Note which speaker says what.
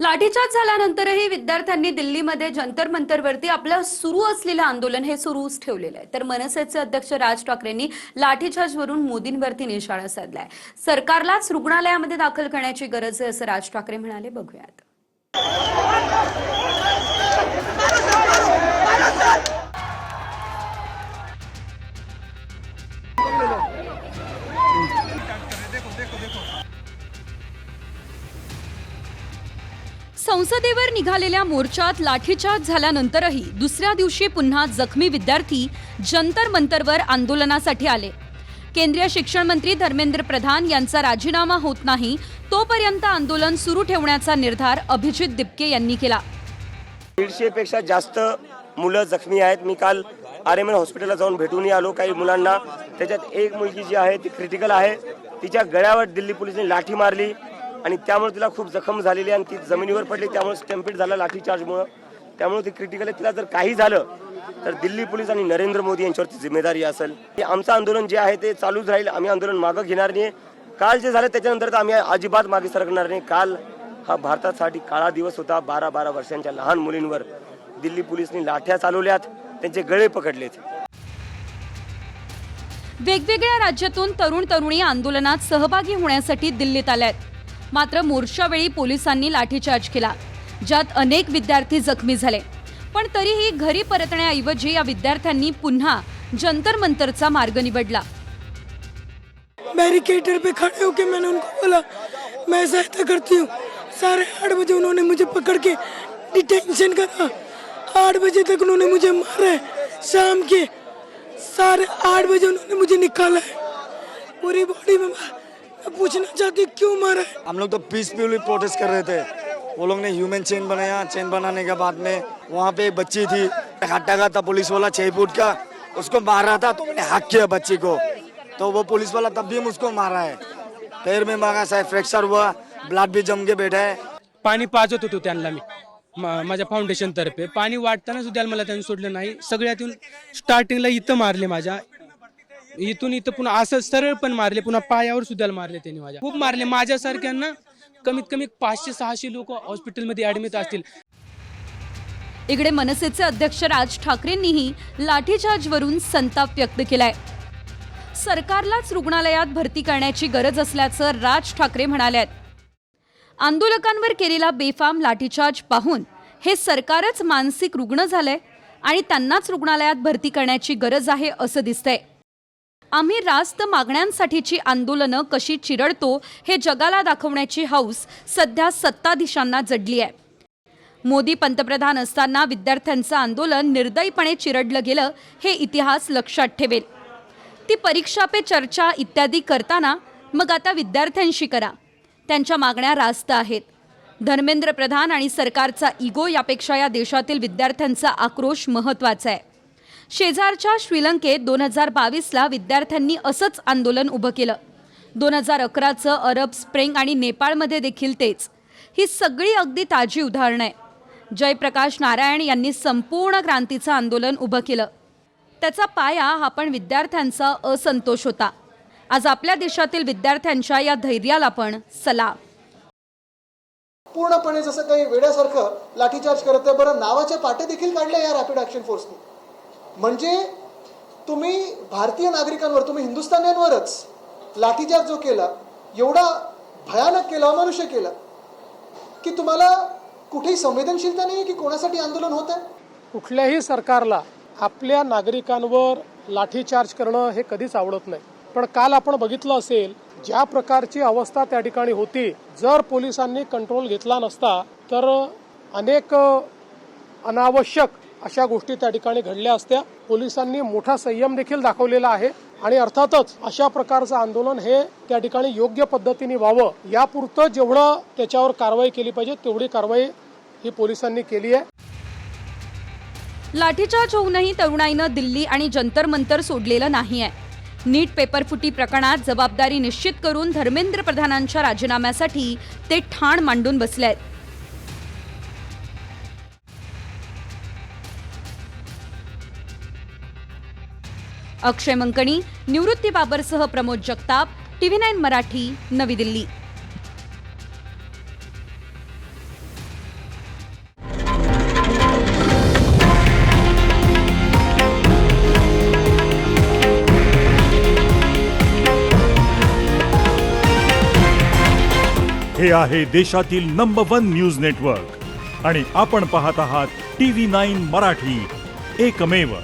Speaker 1: लाठीचार्ज झाल्यानंतरही विद्यार्थ्यांनी दिल्लीमध्ये जंतर मंतरवरती आपलं सुरू असलेलं आंदोलन हे सुरूच ठेवलेलं आहे। तर मनसेचे अध्यक्ष राज ठाकरेंनी लाठीचार्जवरून मोदींवरती निशाणा साधलाय। सरकारलाच रुग्णालयामध्ये दाखल करण्याची गरज आहे असं राज ठाकरे म्हणाले। बघूयात। संसदेवर निघालेल्या मोर्चात लाठीचार्ज झाल्यानंतरही दुसऱ्या दिवशी पुन्हा जखमी विद्यार्थी जंतर मंतरवर आंदोलनासाठी आले। केंद्रीय शिक्षण मंत्री धर्मेंद्र प्रधान यांचा राजीनामा होत नाही तोपर्यंत आंदोलन सुरू ठेवण्याचा निर्धार अभिजित दिपके यांनी केला।
Speaker 2: 150 पेक्षा जास्त मुलं जखमी आहेत। मी काल आरएमएल हॉस्पिटलला जाऊन भेटून आलो। काही मुलांना, त्याच्यात एक मुलगी जी आहे ती क्रिटिकल आहे। तिच्या गळ्यावर दिल्ली पोलिसांनी लाठी मारली आणि त्यामुळे तिला खूप जखम झालेली आणि ती जमिनीवर पडली, त्यामुळे स्टॅम्पेड झाला लाठी चार्जमुळे। त्यामुळे ती क्रिटिकल आहे। तिला जर काही झालं तर दिल्ली पोलीस आणि नरेंद्र मोदी यांच्यावरती जिम्मेदारी असेल। आमचं आंदोलन जे आहे ते चालूच राहील। आम्ही आंदोलन मागे घेणार नाही। काल जे झालं त्याच्यानंतर आम्ही अजिबात मागे सरकणार नाही। काल हा भारतासाठी काळा दिवस होता। 12-12 वर्षांच्या लहान मुलींवर दिल्ली पोलिसांनी लाठ्या चालवल्यात, त्यांचे गळे पकडलेत।
Speaker 1: वेगवेगळ्या राज्यातून तरुण तरुणी आंदोलनात सहभागी होण्यासाठी दिल्लीत आल्यात। मात्र मोर्चावेळी पोलिसांनी लाठीचार्ज केला, ज्यात अनेक विद्यार्थी जखमी झाले। पण तरीही घरी परतण्याऐवजी या विद्यार्थ्यांनी पुन्हा जंतर मंतरचा मार्ग निवडला।
Speaker 3: बैरिकेटर पे खड़े होकर मैंने उनको बोला मैं सहायता करती हूँ। 8:30 बजे उन्होंने मुझे पकड़ के डिटेंशन करा। 8 बजे तक उन्होंने मुझे मारा है। शाम के 8:30 बजे उन्होंने मुझे निकाला है। पूरी बॉडी में मैं पूछना चाहती क्यों मारा है।
Speaker 4: हम लोग तो पीसफुली प्रोटेस्ट कर रहे थे। वो लोग ने ह्यूमन चेन बनाया। चेन बनाने के बाद में वहाँ पे एक बच्ची थी, हटा था पुलिस वाला 6 फुट का, उसको मार रहा था। तो मैंने हक किया बच्ची को, तो वो पुलिस वाला तब भी मुझको मारा है। पैर में मारा, शायद फ्रैक्चर हुआ, ब्लड भी जम के बैठा है।
Speaker 5: पाणी पाजत होतो त्यांना मी माझ्या फाउंडेशन तर्फे। पाणी वाटताना सुद्धा मला त्यांनी सोडलं नाही। सगळ्यातून स्टार्टिंगला इथं मारले, माझ्या इथून इथं पुन्हा असं सरळ पण मारले, पुन्हा पायावर सुद्धा मारले त्यांनी। माझ्या खूप मारले। माझ्यासारख्यांना कमीत कमी 500-600 लोक हॉस्पिटलमध्ये ऍडमिट असतील।
Speaker 1: इकडे मनसेचे अध्यक्ष राज ठाकरेंनीही लाठीचार्जवरून संताप व्यक्त केलाय। सरकारलाच रुग्णालयात भरती करण्याची गरज असल्याचं राज ठाकरे म्हणाले। आंदोलकांवर केलेला बेफाम लाठीचार्ज पाहून हे सरकारच मानसिक रुग्ण झालंय आणि त्यांनाच रुग्णालयात भरती करण्याची गरज आहे असं दिसतंय। आम्ही रास्त मागण्यांसाठीची आंदोलनं कशी चिरडतो हे जगाला दाखवण्याची हौस सध्या सत्ताधीशांना जडली आहे। मोदी पंतप्रधान असताना विद्यार्थ्यांचं आंदोलन निर्दयीपणे चिरडलं गेलं हे इतिहास लक्षात ठेवेल। ती परीक्षा पे चर्चा इत्यादी करताना मग आता विद्यार्थ्यांशी करा। त्यांच्या मागण्या रास्त आहेत। धर्मेंद्र प्रधान आणि सरकारचा इगो यापेक्षा या देशातील विद्यार्थ्यांचा आक्रोश महत्त्वाचा आहे। शेजारच्या श्रीलंकेत 2022ला विद्यार्थ्यांनी असंच आंदोलन उभं केलं। 2011चं अरब स्प्रिंग आणि नेपाळमध्ये देखील तेच। ही सगळी अगदी ताजी उदाहरणं आहे। जयप्रकाश नारायण यांनी संपूर्ण क्रांतीचं आंदोलन उभं केलं। त्याचा पाया हा पण विद्यार्थ्यांचा असंतोष होता। आज आपल्या देशातील विद्यार्थ्यांच्या या धैर्याला पण सलाम।
Speaker 6: पूर्णपणे जसं काही वेड्यासारखं लाठीचार्ज करत आहे। बरं, नावाचे पाटे देखील काढले या रॅपिड ॲक्शन फोर्सने। म्हणजे तुम्ही भारतीय नागरिकांवर, तुम्ही हिंदुस्थान्यांवरच लाठीचार्ज जो केला, एवढा भयानक केला, अमानुष्य केला की तुम्हाला कुठेही संवेदनशीलता नाही की कोणासाठी आंदोलन होत आहे।
Speaker 7: कुठल्याही सरकारला आपल्या नागरिकांवर लाठीचार्ज करणं हे कधीच आवडत नाही। पण काल आपण बघितलं असेल ज्या प्रकारची अवस्था त्या ठिकाणी होती, जर पोलिसांनी कंट्रोल घेतला नसता तर अनेक अनावश्यक अशा गोष्टी त्या ठिकाणी घडल्या असत्या। पोलिसांनी मोठा संयम देखील दाखवलेला आहे आणि अर्थातच अशा प्रकारचं आंदोलन हे त्या ठिकाणी योग्य पद्धतीने व्हावं यापुरतं जेवढं त्याच्यावर कारवाई केली पाहिजे तेवढी कारवाई ही पोलिसांनी केली आहे।
Speaker 1: लाठीचार्ज होऊनही तरुणाईनं दिल्ली आणि जंतर मंतर सोडलेलं नाही आहे। नीट पेपरफुटी प्रकरणात जबाबदारी निश्चित करून धर्मेंद्र प्रधानांच्या राजीनाम्यासाठी ते ठाण मांडून बसले आहेत। अक्षय मंकणी, निवृत्ती बाबरसह प्रमोद जगताप, TV9 मराठी, नवी दिल्ली।
Speaker 8: हे आहे देशातील नंबर 1 न्यूज नेटवर्क आणि आपण पाहत आहात TV9 मराठी, एकमेव.